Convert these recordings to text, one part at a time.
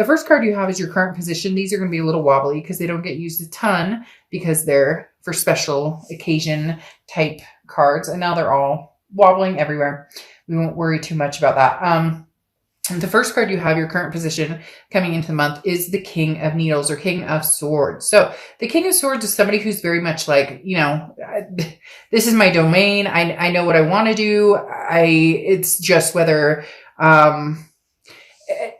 The first card you have is your current position. These are going to be a little wobbly because they don't get used a ton because they're for special occasion type cards. And now they're all wobbling everywhere. We won't worry too much about that. The first card you have, your current position coming into the month, is the King of Needles or King of Swords. So the King of Swords is somebody who's very much like, this is my domain. I know what I want to do. It's just whether,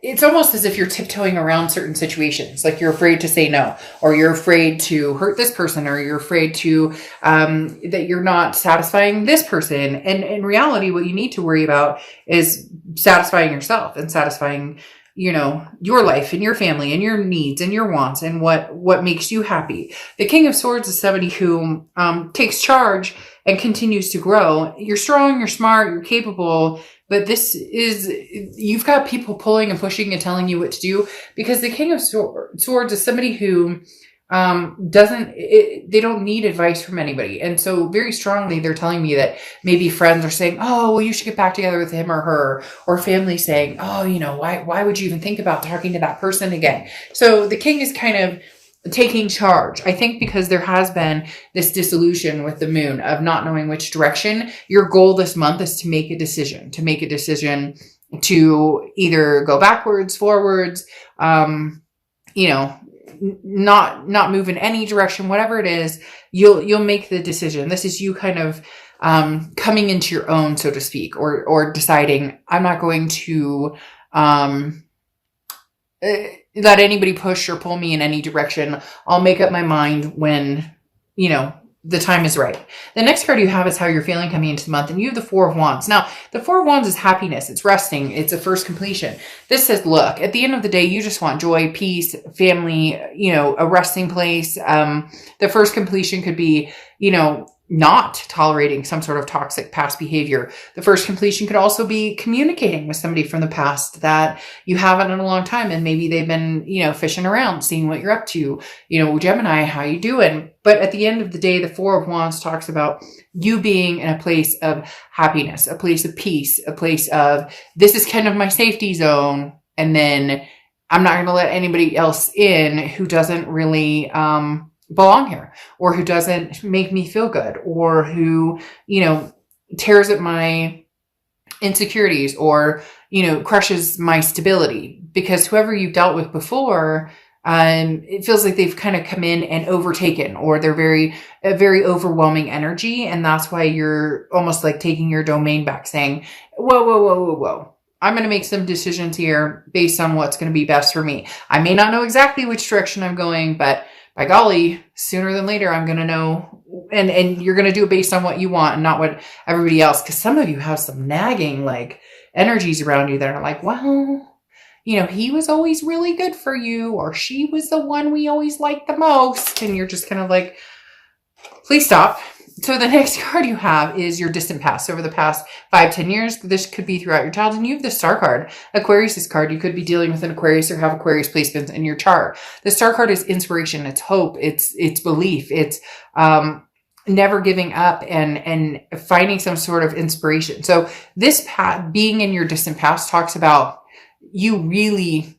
it's almost as if you're tiptoeing around certain situations. Like you're afraid to say no, or you're afraid to hurt this person, or you're afraid to, that you're not satisfying this person. And in reality, what you need to worry about is satisfying yourself and satisfying, your life and your family and your needs and your wants and what makes you happy. The King of Swords is somebody who, takes charge and continues to grow. You're strong, you're smart, you're capable, but you've got people pulling and pushing and telling you what to do, because the King of Swords is somebody who they don't need advice from anybody. And so very strongly, they're telling me that maybe friends are saying, oh, well, you should get back together with him or her, or family saying, oh, why would you even think about talking to that person again? So the king is kind of taking charge. I think because there has been this disillusion with the moon of not knowing which direction. Your goal this month is to make a decision to either go backwards, forwards, not move in any direction, whatever it is, you'll make the decision. This is you kind of coming into your own, so to speak, or deciding, I'm not going to let anybody push or pull me in any direction. I'll make up my mind when, the time is right. The next card you have is how you're feeling coming into the month. And you have the Four of Wands. Now, the Four of Wands is happiness. It's resting. It's a first completion. This says, look, at the end of the day, you just want joy, peace, family, a resting place. The first completion could be, not tolerating some sort of toxic past behavior. The first completion could also be communicating with somebody from the past that you haven't in a long time. And maybe they've been, fishing around, seeing what you're up to, Gemini, how you doing? But at the end of the day, the Four of Wands talks about you being in a place of happiness, a place of peace, a place of, this is kind of my safety zone. And then I'm not going to let anybody else in who doesn't really, belong here, or who doesn't make me feel good, or who, tears at my insecurities, or, crushes my stability. Because whoever you've dealt with before, it feels like they've kind of come in and overtaken, or they're a very overwhelming energy. And that's why you're almost like taking your domain back, saying, whoa. I'm going to make some decisions here based on what's going to be best for me. I may not know exactly which direction I'm going, but by golly, sooner than later, I'm going to know, and you're going to do it based on what you want and not what everybody else. Because some of you have some nagging energies around you that are like, well, he was always really good for you, or she was the one we always liked the most. And you're just kind of like, please stop. So the next card you have is your distant past. Over the past 5-10 years, this could be throughout your childhood. And you have the Star card. Aquarius' card. You could be dealing with an Aquarius or have Aquarius placements in your chart. The Star card is inspiration. It's hope. It's belief. It's never giving up and finding some sort of inspiration. So this being in your distant past talks about you really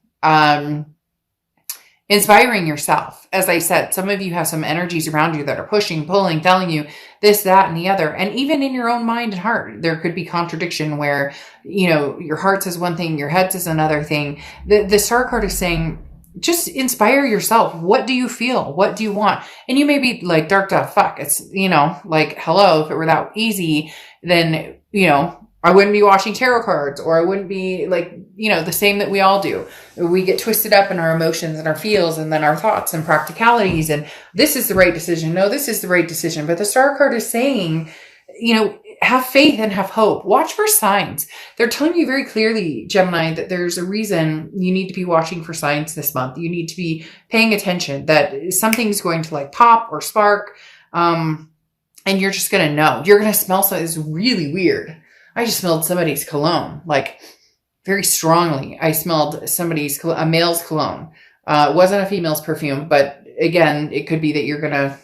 inspiring yourself. As I said, some of you have some energies around you that are pushing, pulling, telling you this, that, and the other. And even in your own mind and heart, there could be contradiction where, your heart says one thing, your head says another thing. The Star card is saying, just inspire yourself. What do you feel? What do you want? And you may be like, dark dot fuck. It's, hello, if it were that easy, then, I wouldn't be watching tarot cards, or I wouldn't be the same that we all do. We get twisted up in our emotions and our feels and then our thoughts and practicalities. And this is the right decision. No, this is the right decision. But the Star card is saying, have faith and have hope. Watch for signs. They're telling you very clearly, Gemini, that there's a reason you need to be watching for signs this month. You need to be paying attention that something's going to pop or spark. And you're just going to know. You're going to smell something. It's really weird. I just smelled somebody's cologne, very strongly. I smelled a male's cologne. It wasn't a female's perfume, but again, it could be that you're going to,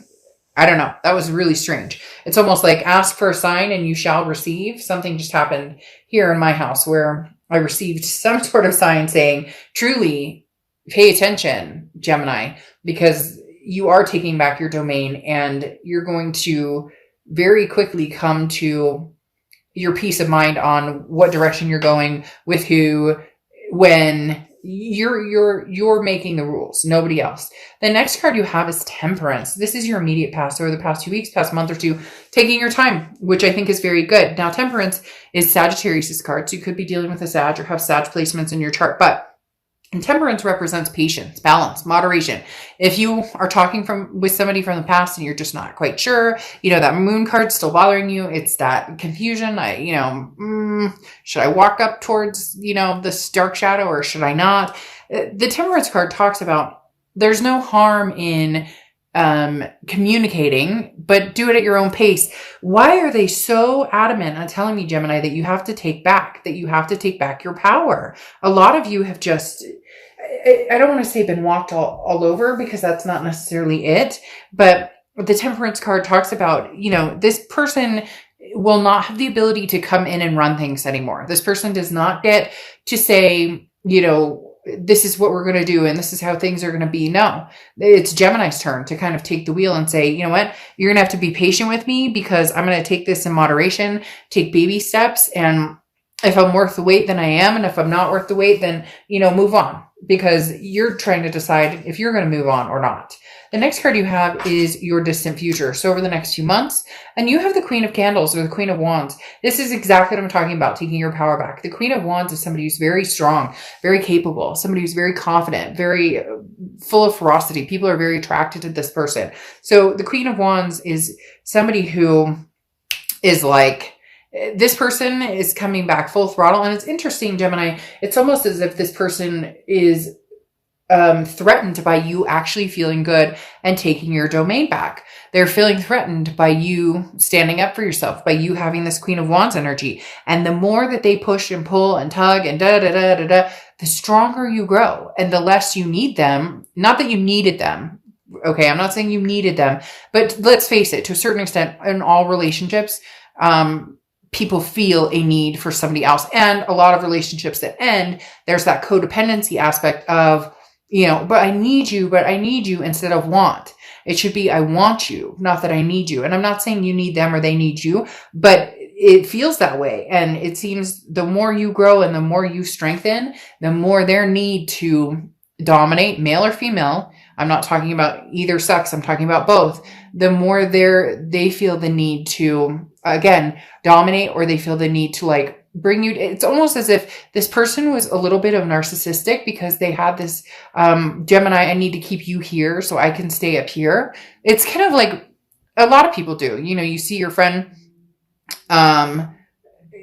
I don't know. That was really strange. It's almost like ask for a sign and you shall receive. Something just happened here in my house where I received some sort of sign saying, truly, pay attention, Gemini, because you are taking back your domain and you're going to very quickly come to your peace of mind on what direction you're going, with who, when. You're making the rules, nobody else. The next card you have is Temperance. This is your immediate past, or the past 2 weeks, past month or two, taking your time, which I think is very good. Now, Temperance is Sagittarius's card, so you could be dealing with a Sag or have Sag placements in your chart, and Temperance represents patience, balance, moderation. If you are talking with somebody from the past and you're just not quite sure, that Moon card's still bothering you. It's that confusion. Should I walk up towards, this dark shadow, or should I not? The Temperance card talks about there's no harm in communicating, but do it at your own pace. Why are they so adamant on telling me, Gemini, that you have to take back your power? A lot of you have just, I don't want to say been walked all over, because that's not necessarily it, but the Temperance card talks about, this person will not have the ability to come in and run things anymore. This person does not get to say, this is what we're going to do and this is how things are going to be. No, it's Gemini's turn to kind of take the wheel and say, you know what, you're going to have to be patient with me, because I'm going to take this in moderation, take baby steps. And if I'm worth the wait, then I am. And if I'm not worth the wait, then, move on, because you're trying to decide if you're going to move on or not. The next card you have is your distant future. So over the next few months, and you have the Queen of Candles, or the Queen of Wands. This is exactly what I'm talking about, taking your power back. The Queen of Wands is somebody who's very strong, very capable, somebody who's very confident, very full of ferocity. People are very attracted to this person. So the Queen of Wands is somebody who is like, this person is coming back full throttle. And it's interesting, Gemini, it's almost as if this person is threatened by you actually feeling good and taking your domain back. They're feeling threatened by you standing up for yourself, by you having this Queen of Wands energy. And the more that they push and pull and tug and the stronger you grow, and the less you need them. Not that you needed them. Okay, I'm not saying you needed them, but let's face it, to a certain extent, in all relationships, people feel a need for somebody else. And a lot of relationships that end, there's that codependency aspect of, but I need you instead of want. It should be, I want you, not that I need you. And I'm not saying you need them or they need you, but it feels that way. And it seems the more you grow and the more you strengthen, the more their need to dominate, male or female, I'm not talking about either sex, I'm talking about both, the more they feel the need to, again, dominate, or they feel the need to bring you. It's almost as if this person was a little bit of narcissistic, because they had this, Gemini, I need to keep you here so I can stay up here. It's kind of like a lot of people do. You see your friend,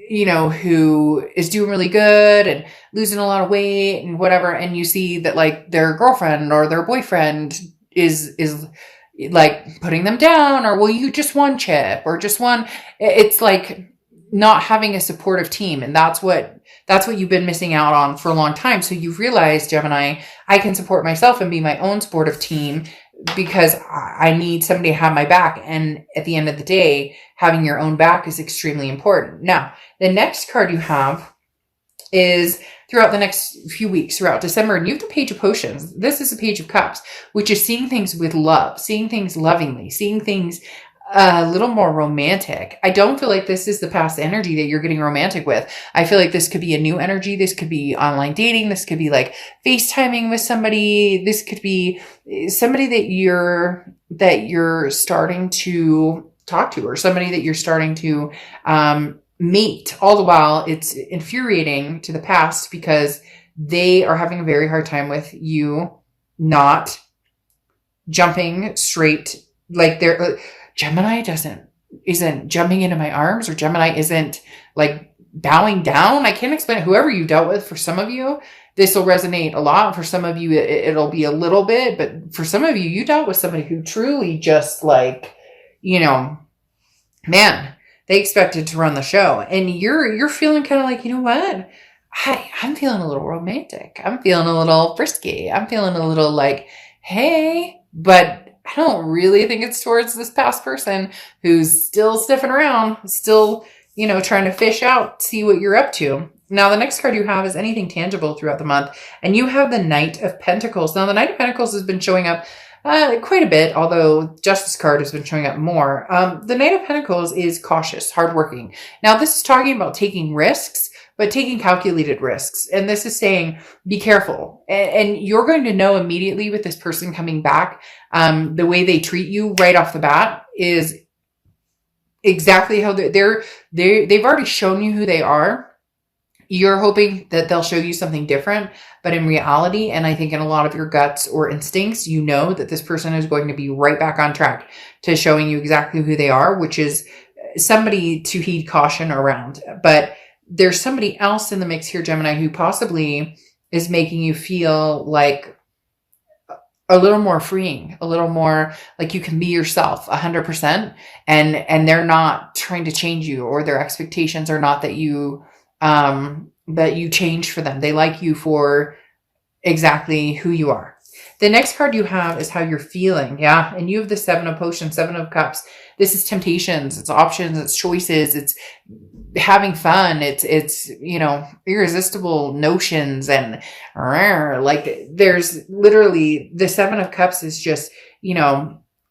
who is doing really good and losing a lot of weight and whatever. And you see that their girlfriend or their boyfriend is like putting them down, or, well, you just one chip or just one. It's like not having a supportive team. And that's what you've been missing out on for a long time. So you've realized, Gemini, I can support myself and be my own supportive team, because I need somebody to have my back. And at the end of the day, having your own back is extremely important. Now, the next card you have is throughout the next few weeks, throughout December, and you have the Page of Potions. This is the Page of Cups, which is seeing things with love, seeing things lovingly, seeing things a little more romantic. I don't feel like this is the past energy that you're getting romantic with. I feel like this could be a new energy. This could be online dating. This could be like FaceTiming with somebody. This could be somebody that you're starting to talk to, or somebody that you're starting to meet. All the while, it's infuriating to the past, because they are having a very hard time with you not jumping straight. Like Gemini isn't jumping into my arms, or Gemini isn't bowing down. I can't explain it. Whoever you dealt with, for some of you, this will resonate a lot. For some of you, it'll be a little bit, but for some of you, you dealt with somebody who truly just man, they expected to run the show. And you're feeling kind of like, you know what? I'm feeling a little romantic. I'm feeling a little frisky. I'm feeling a little like, hey, but I don't really think it's towards this past person who's still sniffing around, still, trying to fish out, see what you're up to. Now, the next card you have is anything tangible throughout the month, and you have the Knight of Pentacles. Now, the Knight of Pentacles has been showing up quite a bit, although Justice card has been showing up more. The Knight of Pentacles is cautious, hardworking. Now, this is talking about taking risks, but taking calculated risks. And this is saying, be careful. And you're going to know immediately with this person coming back, the way they treat you right off the bat is exactly how they've already shown you who they are. You're hoping that they'll show you something different, but in reality, and I think in a lot of your guts or instincts, you know that this person is going to be right back on track to showing you exactly who they are, which is somebody to heed caution around. But there's somebody else in the mix here, Gemini, who possibly is making you feel like a little more freeing, a little more like you can be yourself 100%. And they're not trying to change you, or their expectations are not that you change for them. They like you for exactly who you are. The next card you have is how you're feeling. Yeah. And you have the Seven of Potions, Seven of Cups. This is temptations. It's options. It's choices. It's having fun. It's, irresistible notions. And like there's literally the Seven of Cups is just,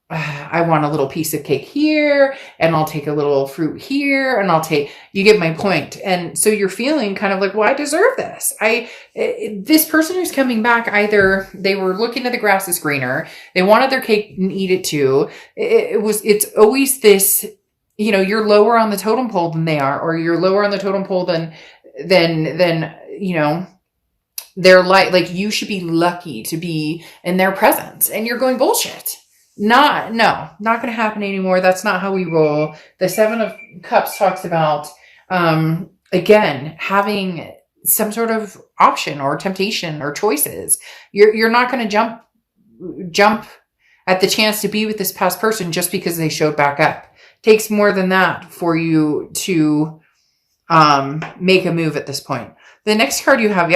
I want a little piece of cake here, and I'll take a little fruit here, and you get my point. And so you're feeling kind of like, well, I deserve this. This person who's coming back, either they were looking at the grass is greener, they wanted their cake and eat it too. It's always this, you're lower on the totem pole than they are, or you're lower on the totem pole than they're like you should be lucky to be in their presence, and you're going bullshit. Not going to happen anymore. That's not how we roll. The Seven of Cups talks about, again, having some sort of option or temptation or choices. You're not going to jump at the chance to be with this past person just because they showed back up. It takes more than that for you to, make a move at this point. The next card you have,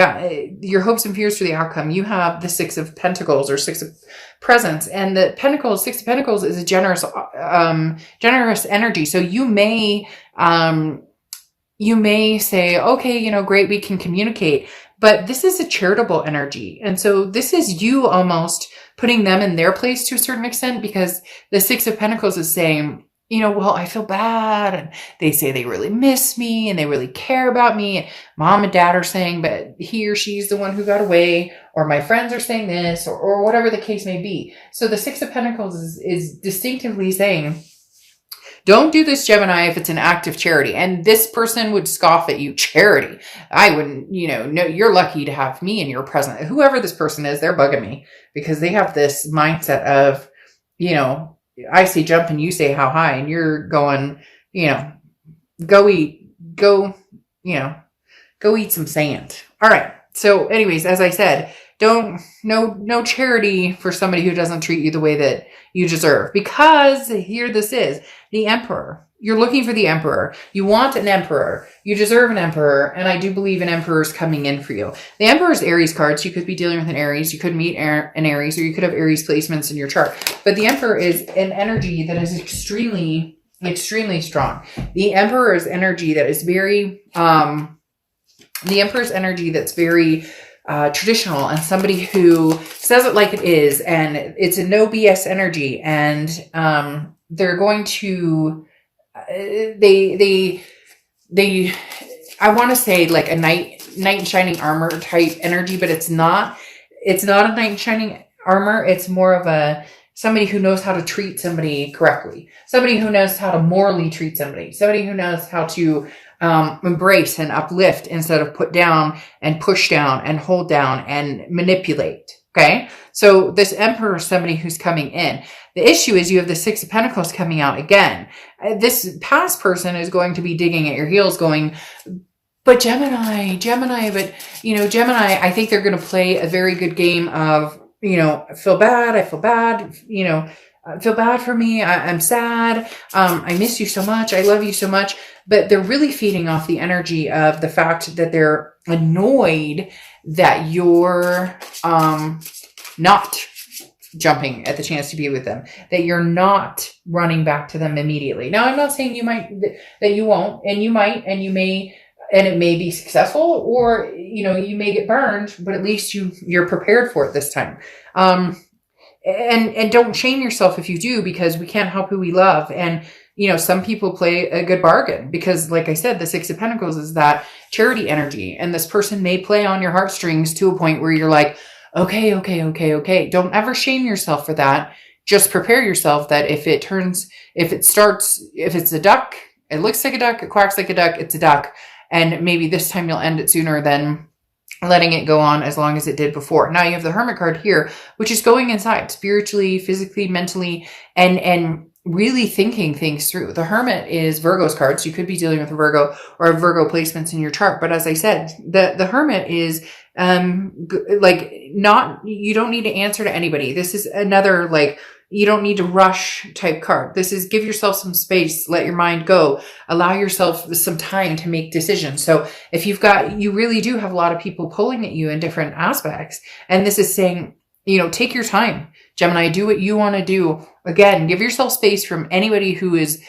your hopes and fears for the outcome. You have the Six of Pentacles, or Six of Presents, and the Six of Pentacles is a generous energy. So you may say, okay, great, we can communicate, but this is a charitable energy. And so this is you almost putting them in their place to a certain extent, because the Six of Pentacles is saying, well, I feel bad, and they say they really miss me and they really care about me. And mom and dad are saying, but he or she's the one who got away, or my friends are saying this, or whatever the case may be. So the Six of Pentacles is distinctively saying, don't do this, Gemini, if it's an act of charity. And this person would scoff at you. Charity. I wouldn't, no, you're lucky to have me in your presence. Whoever this person is, they're bugging me, because they have this mindset of, I say jump and you say how high, and you're going, go eat some sand. All right. So anyways, as I said, no charity for somebody who doesn't treat you the way that you deserve, because here this is the Emperor. You're looking for the Emperor. You want an Emperor. You deserve an Emperor. And I do believe an Emperor is coming in for you. The Emperor's Aries card. So you could be dealing with an Aries. You could meet an Aries, or you could have Aries placements in your chart. But the Emperor is an energy that is extremely, extremely strong. The Emperor's energy that is very, traditional, and somebody who says it like it is, and it's a no BS energy. And, they're going to, I want to say like a knight in shining armor type energy, but it's not a knight in shining armor. It's more of somebody who knows how to treat somebody correctly, somebody who knows how to morally treat somebody who knows how to, embrace and uplift instead of put down and push down and hold down and manipulate. Okay. So this Emperor is somebody who's coming in. The issue is you have the Six of Pentacles coming out again. This past person is going to be digging at your heels going, but Gemini, but Gemini, I think they're going to play a very good game of, I feel bad, feel bad for me. I'm sad. I miss you so much. I love you so much. But they're really feeding off the energy of the fact that they're annoyed that you're not jumping at the chance to be with them, that you're not running back to them immediately. Now, I'm not saying that you won't, and you might, and you may and it may be successful, or, you may get burned, but at least you're prepared for it this time. And don't shame yourself if you do, because we can't help who we love. And, some people play a good bargain because, like I said, the Six of Pentacles is that charity energy. And this person may play on your heartstrings to a point where you're like, okay. Don't ever shame yourself for that. Just prepare yourself that if it's a duck, it looks like a duck, it quacks like a duck, it's a duck. And maybe this time you'll end it sooner than letting it go on as long as it did before. Now you have the Hermit card here, which is going inside spiritually, physically, mentally, and really thinking things through. The Hermit is Virgo's card, so you could be dealing with a Virgo or Virgo placements in your chart. But as I said, the Hermit is you don't need to answer to anybody. This is another you don't need to rush type card. This is give yourself some space, let your mind go, allow yourself some time to make decisions. So if you really do have a lot of people pulling at you in different aspects. And this is saying, take your time, Gemini, do what you want to do. Again, give yourself space from anybody who is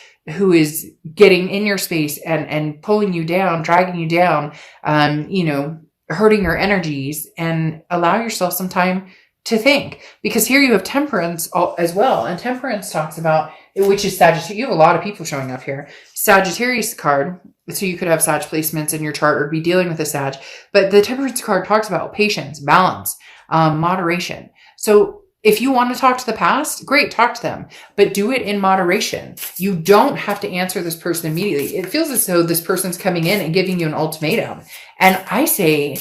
getting in your space and pulling you down, dragging you down, hurting your energies, and allow yourself some time to think. Because here you have Temperance as well. And Temperance talks about, which is Sagittarius. You have a lot of people showing up here. Sagittarius card. So you could have Sag placements in your chart or be dealing with a Sag. But the Temperance card talks about patience, balance, moderation. So if you want to talk to the past, great, talk to them, but do it in moderation. You don't have to answer this person immediately. It feels as though this person's coming in and giving you an ultimatum. And I say,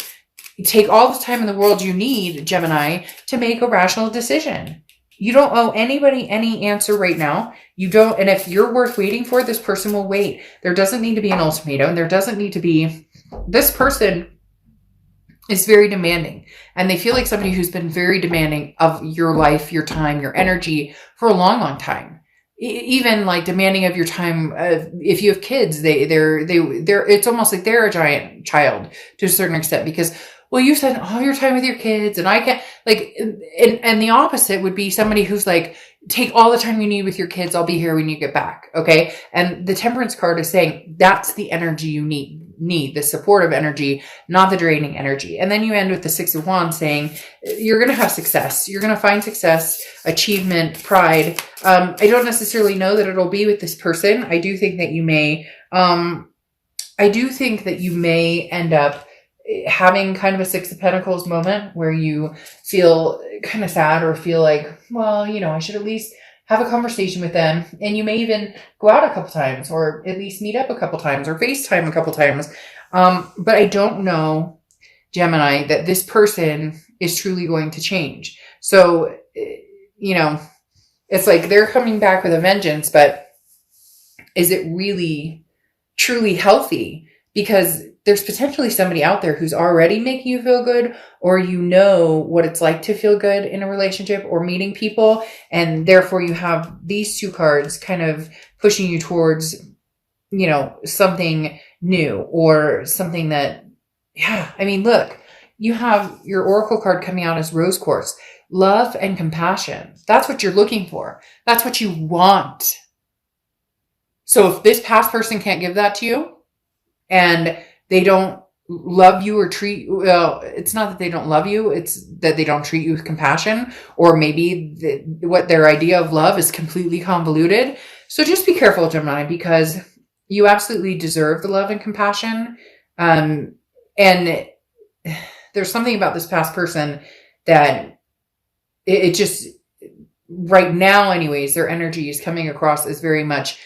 take all the time in the world you need, Gemini, to make a rational decision. You don't owe anybody any answer right now. You don't. And if you're worth waiting for, this person will wait. There doesn't need to be an ultimatum. There doesn't need to be. This person is very demanding, and they feel like somebody who's been very demanding of your life, your time, your energy for a long, long time. Even demanding of your time. If you have kids, they're it's almost like they're a giant child to a certain extent, because, well, you spend all your time with your kids and I can't, and the opposite would be somebody who's take all the time you need with your kids. I'll be here when you get back. Okay. And the Temperance card is saying that's the energy you need the supportive energy, not the draining energy. And then you end with the Six of Wands saying you're going to have success. You're going to find success, achievement, pride. I don't necessarily know that it'll be with this person. I do think that you may end up having kind of a Six of Pentacles moment where you feel kind of sad or feel like, well, I should at least have a conversation with them. And you may even go out a couple times, or at least meet up a couple times, or FaceTime a couple times. But I don't know, Gemini, that this person is truly going to change. So, it's like they're coming back with a vengeance, but is it really truly healthy? Because there's potentially somebody out there who's already making you feel good, or what it's like to feel good in a relationship or meeting people. And therefore you have these two cards kind of pushing you towards, something new or something that, look, you have your Oracle card coming out as Rose Quartz, love and compassion. That's what you're looking for. That's what you want. So if this past person can't give that to you, and they don't love you or it's not that they don't love you, it's that they don't treat you with compassion, or maybe what their idea of love is completely convoluted. So just be careful, Gemini, because you absolutely deserve the love and compassion. And there's something about this past person that it just, right now anyways, their energy is coming across as very much